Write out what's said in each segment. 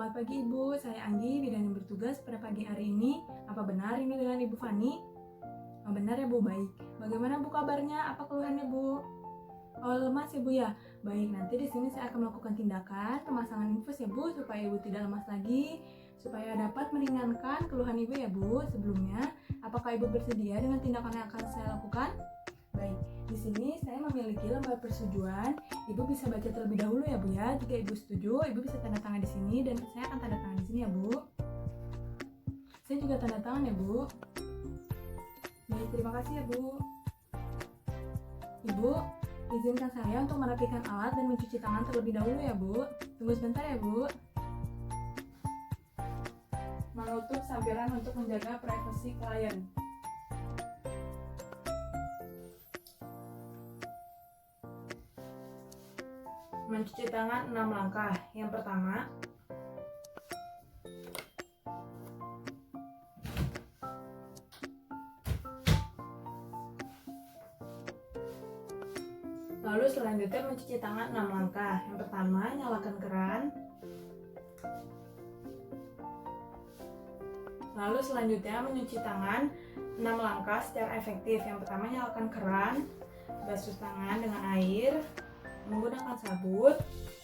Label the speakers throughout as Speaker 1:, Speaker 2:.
Speaker 1: Selamat pagi Ibu, saya Anggi, bidan yang bertugas pada pagi hari ini. Apa benar ini dengan Ibu Fani? Oh, benar ya Bu, baik. Bagaimana Bu kabarnya? Apa keluhannya Bu? Oh, lemas ya Bu ya? Baik, nanti di sini saya akan melakukan tindakan pemasangan infus ya Bu, supaya Ibu tidak lemas lagi, supaya dapat meringankan keluhan Ibu ya Bu. Sebelumnya, apakah Ibu bersedia dengan tindakan yang akan saya lakukan? Baik, di sini saya memiliki lembar persetujuan. Ibu bisa baca terlebih dahulu ya Bu ya. Jika Ibu setuju, Ibu bisa tanda tangan di sini dan saya akan tanda tangan di sini ya Bu. Saya juga tanda tangan ya Bu. Baik, terima kasih ya Bu. Ibu, izinkan saya untuk merapikan alat dan mencuci tangan terlebih dahulu ya Bu. Tunggu sebentar ya Bu. Menutup sampiran untuk menjaga privasi klien. Mencuci tangan 6 langkah. Yang pertama, lalu selanjutnya mencuci tangan 6 langkah. Yang pertama, nyalakan keran. Lalu selanjutnya mencuci tangan 6 langkah secara efektif. Yang pertama, nyalakan keran, basuh tangan dengan air, menggunakan sabun,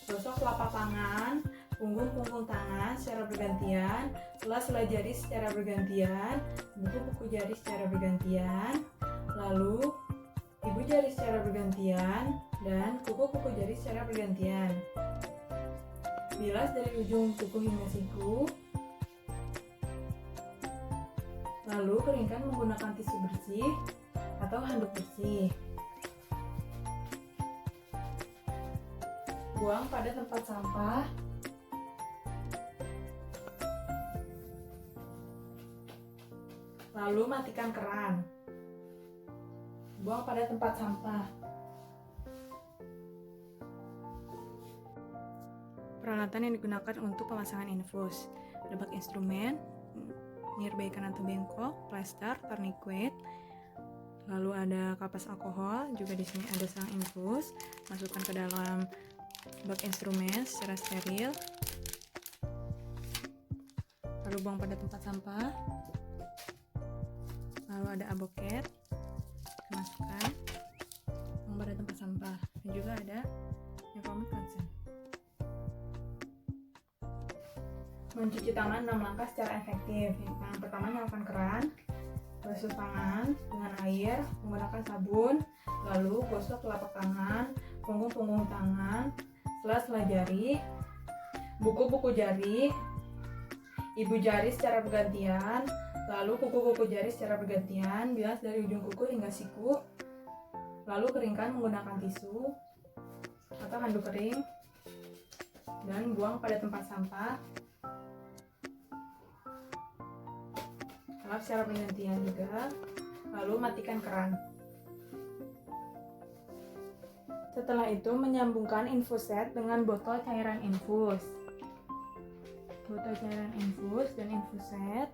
Speaker 1: gosok telapak tangan, punggung tangan secara bergantian, sela-sela jari secara bergantian, buku jari secara bergantian, lalu ibu jari secara bergantian, dan kuku jari secara bergantian. Bilas dari ujung kuku hingga siku. Lalu keringkan menggunakan tisu bersih atau handuk bersih. Buang pada tempat sampah. Lalu matikan keran. Buang pada tempat sampah. Peralatan yang digunakan untuk pemasangan infus: ada bak instrumen, nirbekan atau bengkok, plester, tourniquet, lalu ada kapas alkohol, juga di sini ada selang infus. Masukkan ke dalam bak instrumen secara steril, lalu buang pada tempat sampah. Lalu ada aboket, masukkan, buang pada tempat sampah, dan juga ada informasi consent. Mencuci tangan 6 langkah secara efektif. Yang pertama, nyalakan keran, basuh tangan dengan air menggunakan sabun, lalu gosok telapak tangan, punggung tangan, sela-sela jari, buku jari, ibu jari secara bergantian, lalu kuku jari secara bergantian, bilas dari ujung kuku hingga siku, lalu keringkan menggunakan tisu atau handuk kering, dan buang pada tempat sampah. Lap secara bergantian juga, lalu matikan keran. Setelah itu menyambungkan infuset dengan botol cairan infus. Botol cairan infus dan infuset.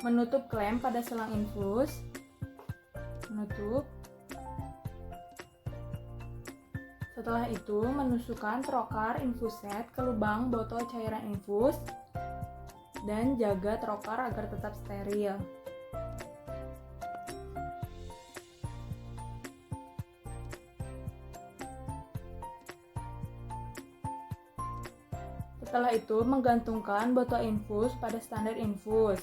Speaker 1: Menutup klem pada selang infus. Menutup. Setelah itu, menusukkan trokar infuset ke lubang botol cairan infus dan jaga trokar agar tetap steril. Setelah itu, menggantungkan botol infus pada standar infus.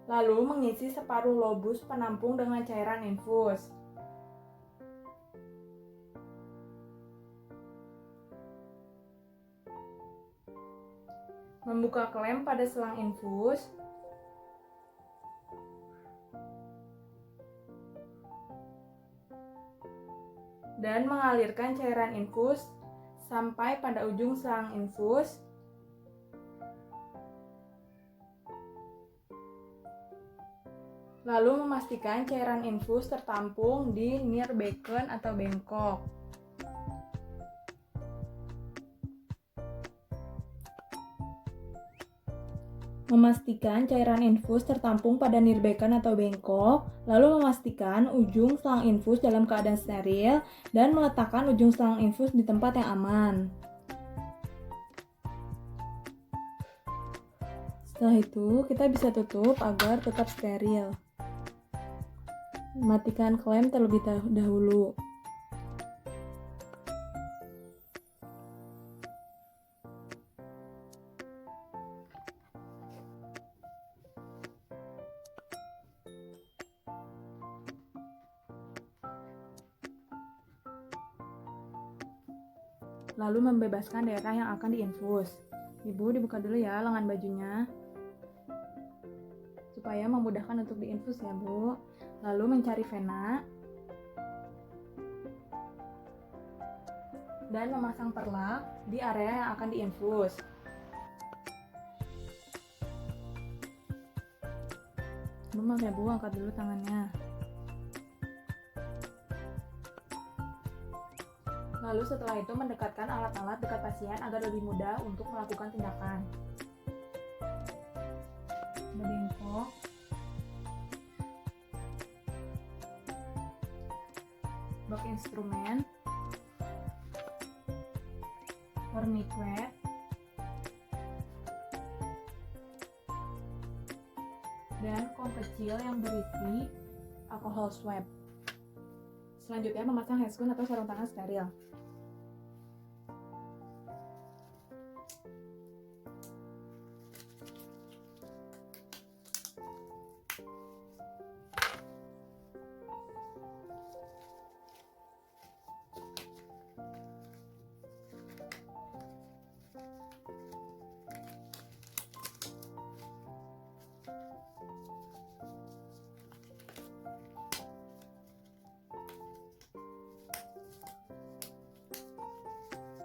Speaker 1: Lalu mengisi separuh lobus penampung dengan cairan infus. Membuka klem pada selang infus. Dan mengalirkan cairan infus sampai pada ujung selang infus. Lalu memastikan cairan infus tertampung di nirbekan atau bengkok. Memastikan cairan infus tertampung pada nirbekan atau bengkok, lalu memastikan ujung selang infus dalam keadaan steril, dan meletakkan ujung selang infus di tempat yang aman. Setelah itu, kita bisa tutup agar tetap steril. Matikan klem terlebih dahulu. Lalu membebaskan daerah yang akan diinfus. Ibu dibuka dulu ya lengan bajunya, supaya memudahkan untuk diinfus ya Bu. Lalu mencari vena dan memasang perlak di area yang akan diinfus. Maaf ya Bu, angkat dulu tangannya. Lalu setelah itu mendekatkan alat-alat dekat pasien agar lebih mudah untuk melakukan tindakan. Bengkok, box instrumen, tourniquet, dan kom kecil yang berisi alkohol swab. Selanjutnya memasang handscoon atau sarung tangan steril.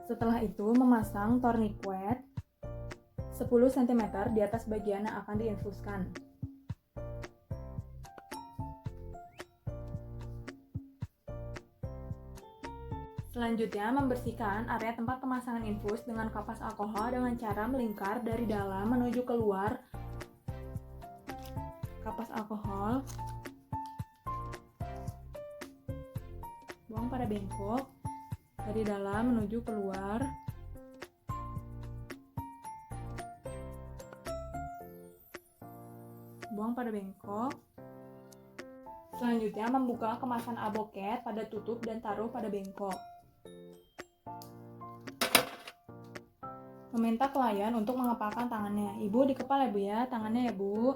Speaker 1: Setelah itu memasang tourniquet 10 cm di atas bagian yang akan diinfuskan. Selanjutnya membersihkan area tempat pemasangan infus dengan kapas alkohol dengan cara melingkar dari dalam menuju keluar kapas alkohol. Buang pada bengkok dari dalam menuju keluar. Buang pada bengkok. Selanjutnya membuka kemasan aboket pada tutup dan taruh pada bengkok. Meminta klien untuk mengepalkan tangannya. Ibu dikepal ya Bu ya, tangannya ya Bu.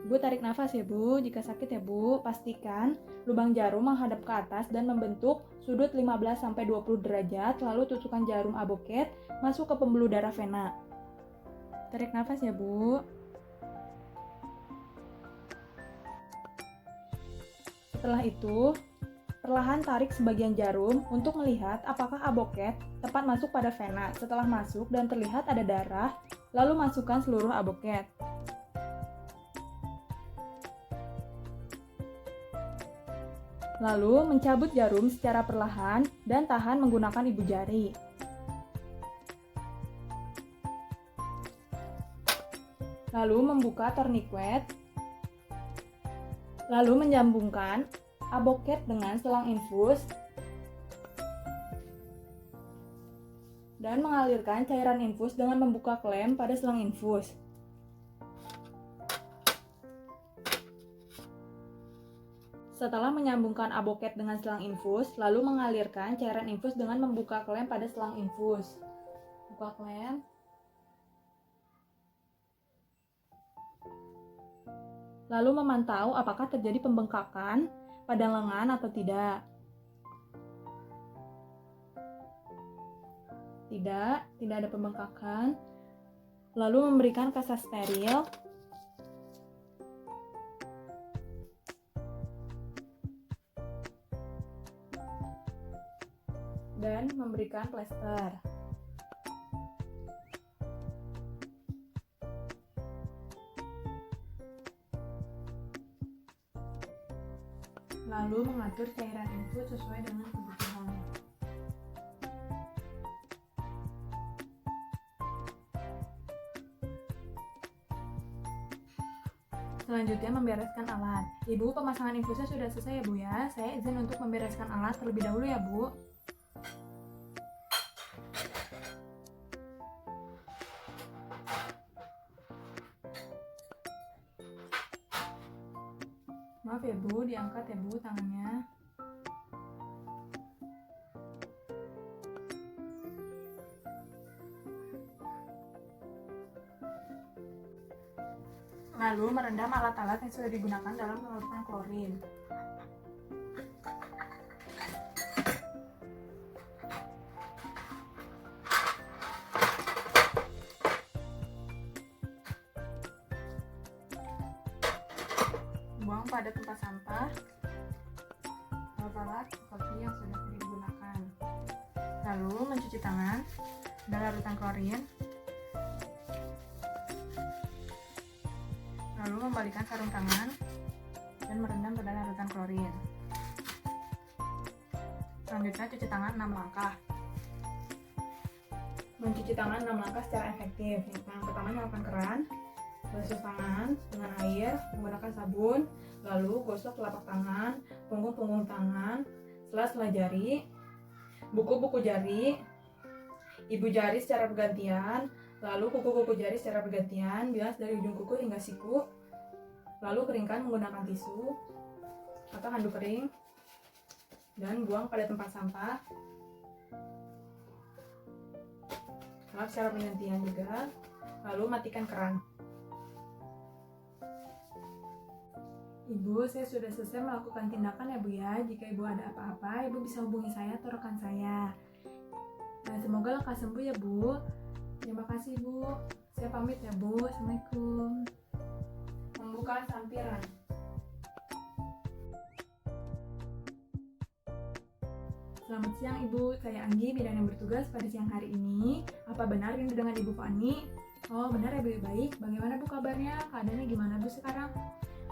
Speaker 1: Ibu tarik nafas ya Bu, jika sakit ya Bu, pastikan lubang jarum menghadap ke atas dan membentuk sudut 15-20 derajat, lalu tusukkan jarum aboket masuk ke pembuluh darah vena. Tarik nafas ya Bu. Setelah itu, perlahan tarik sebagian jarum untuk melihat apakah aboket tepat masuk pada vena. Setelah masuk dan terlihat ada darah, lalu masukkan seluruh aboket. Lalu mencabut jarum secara perlahan dan tahan menggunakan ibu jari. Lalu membuka tourniquet. Lalu menyambungkan aboket dengan selang infus dan mengalirkan cairan infus dengan membuka klem pada selang infus. Setelah menyambungkan aboket dengan selang infus, lalu mengalirkan cairan infus dengan membuka klem pada selang infus. Buka klem. Lalu memantau apakah terjadi pembengkakan pada lengan atau tidak. Tidak ada pembengkakan. Lalu memberikan kasa steril. Dan memberikan plester. Lalu mengatur cairan infus sesuai dengan kebutuhan. Selanjutnya membereskan alat. Ibu, pemasangan infusnya sudah selesai ya Bu ya. Saya izin untuk membereskan alat terlebih dahulu ya Bu. Maaf ya Bu, diangkat ya Bu tangannya. Lalu merendam alat-alat yang sudah digunakan dalam larutan klorin. Buang pada tempat sampah alat-alat seperti yang sudah digunakan. Lalu mencuci tangan dengan larutan klorin. Lalu membalikkan sarung tangan dan merendam pada larutan klorin. Selanjutnya cuci tangan 6 langkah. Mencuci tangan 6 langkah secara efektif. Yang pertama, nyalakan keran, basuh tangan dengan air menggunakan sabun, lalu gosok telapak tangan, punggung-punggung tangan, sela-sela jari, buku-buku jari, ibu jari secara bergantian, lalu kuku-kuku jari secara bergantian, bilas dari ujung kuku hingga siku. Lalu keringkan menggunakan tisu atau handuk kering dan buang pada tempat sampah. Lap secara bergantian juga. Lalu matikan keran. Ibu, saya sudah selesai melakukan tindakan ya Bu ya. Jika Ibu ada apa-apa, Ibu bisa hubungi saya atau rekan saya. Nah, semoga lekas sembuh ya Bu. Terima kasih Bu. Saya pamit ya Bu. Assalamualaikum. Membuka sampiran. Selamat siang Ibu, saya Anggi, bidan yang bertugas pada siang hari ini. Apa benar ini dengan Ibu Fani? Oh benar ya Bu, baik. Bagaimana Bu kabarnya? Keadaannya gimana Bu sekarang?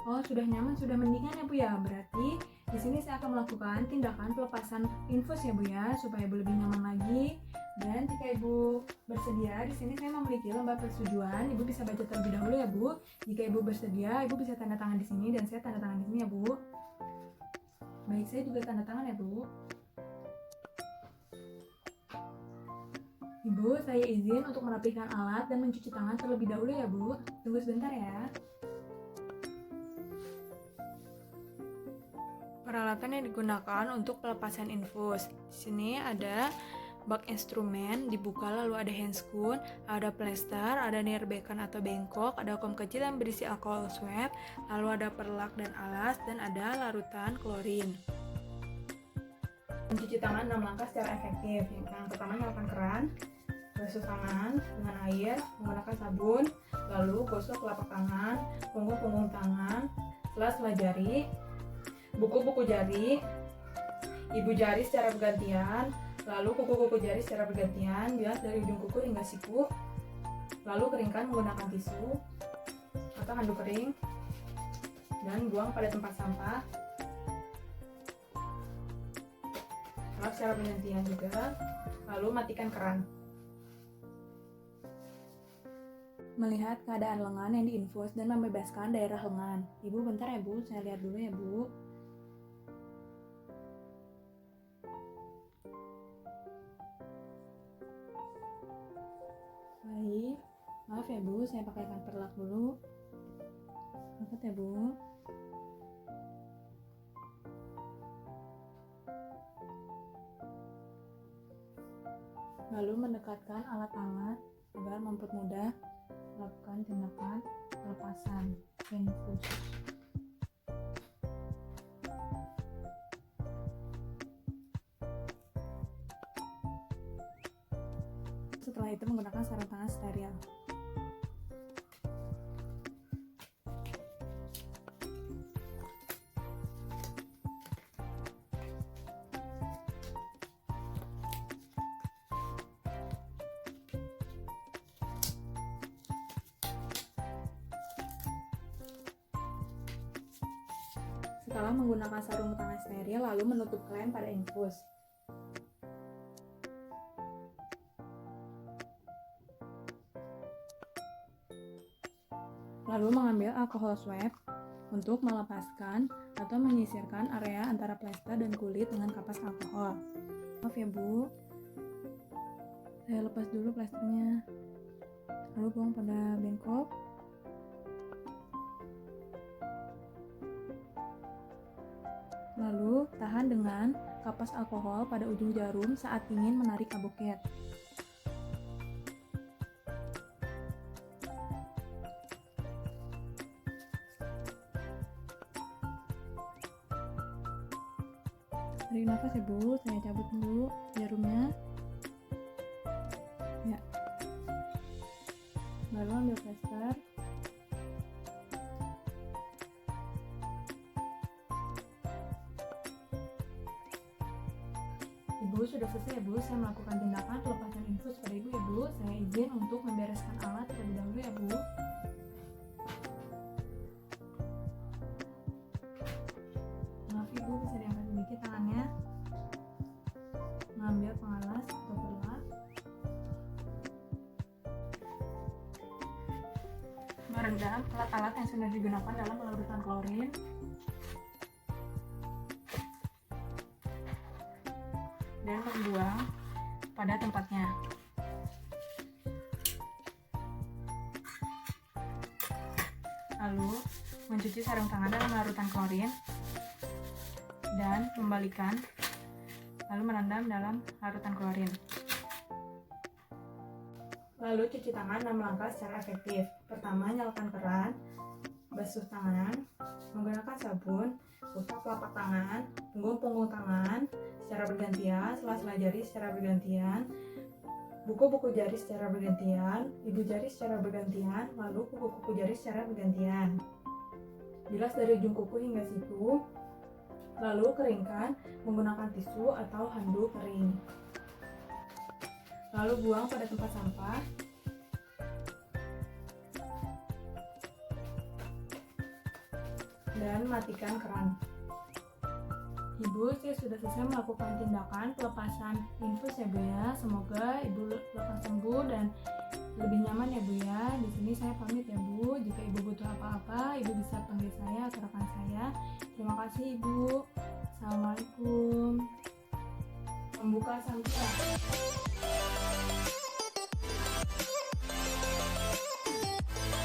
Speaker 1: Oh sudah nyaman, sudah mendingan ya Bu ya. Berarti di sini saya akan melakukan tindakan pelepasan infus ya Bu ya, supaya Ibu lebih nyaman lagi. Dan jika Ibu bersedia, di sini saya memiliki lembar persetujuan. Ibu bisa baca terlebih dahulu ya Bu. Jika Ibu bersedia, Ibu bisa tanda tangan di sini dan saya tanda tangan di sini ya Bu. Baik, saya juga tanda tangan ya Bu. Ibu, saya izin untuk merapikan alat dan mencuci tangan terlebih dahulu ya Bu. Tunggu sebentar ya. Peralatan yang digunakan untuk pelepasan infus. Di sini ada bak instrumen, dibuka lalu ada handscoon, ada plester, ada nirbekan atau bengkok, ada kom kecil yang berisi alkohol swab, lalu ada perlak dan alas, dan ada larutan klorin. Mencuci tangan 6 langkah secara efektif. Yang pertama, nyalakan keran, basuh tangan dengan air menggunakan sabun, lalu gosok telapak tangan, punggung-punggung tangan, sela-sela jari, buku-buku jari, ibu jari secara bergantian, lalu kuku-kuku jari secara bergantian, bilas dari ujung kuku hingga siku. Lalu keringkan menggunakan tisu atau handuk kering dan buang pada tempat sampah. Lap secara bergantian juga. Lalu matikan keran. Melihat keadaan lengan yang diinfus dan membebaskan daerah lengan. Ibu bentar ya Bu, saya lihat dulu ya Bu. Baik, maaf ya Bu, saya pakaikan perlak dulu. Angkat ya Bu. Lalu mendekatkan alat-alat agar mempermudah melakukan tindakan pelepasan infus. Setelah itu menggunakan sarung tangan steril. Setelah menggunakan sarung tangan steril, lalu menutup klem pada infus. Lalu mengambil alkohol swab untuk melepaskan atau menyisirkan area antara plester dan kulit dengan kapas alkohol. Maaf ya Bu, saya lepas dulu plesternya, lalu buang pada bengkok. Lalu tahan dengan kapas alkohol pada ujung jarum saat ingin menarik aboket. Tarik nafas ya Bu, saya cabut dulu jarumnya. Ya. Lalu ambil plester. Ibu sudah selesai ya Bu, saya melakukan tindakan pelepasan infus pada Ibu ya Bu. Saya izin untuk membereskan alat terlebih dahulu ya Bu. Maaf Ibu, bisa diangkat sedikit tangannya. Mengambil pengalas atau pelak. Merendam alat-alat yang sudah digunakan dalam pelarutan klorin. Dan membuang pada tempatnya. Lalu mencuci sarung tangan dalam larutan klorin dan membalikan, lalu merendam dalam larutan klorin. Lalu cuci tangan 6 langkah secara efektif. Pertama, nyalakan keran, basuh tangan, menggunakan sabun, usap telapak tangan, punggung tangan secara bergantian, sela-sela jari secara bergantian, buku-buku jari secara bergantian, ibu jari secara bergantian, lalu kuku-kuku jari secara bergantian. Bilas dari ujung kuku hingga siku, lalu keringkan menggunakan tisu atau handuk kering. Lalu buang pada tempat sampah. Dan matikan keran. Ibu, saya sudah selesai melakukan tindakan pelepasan infus ya Bu ya. Semoga Ibu lekas sembuh dan lebih nyaman ya Bu ya. Di sini saya pamit ya Bu. Jika Ibu butuh apa-apa, Ibu bisa panggil saya atau rekan saya. Terima kasih Ibu. Assalamualaikum. Membuka sampai.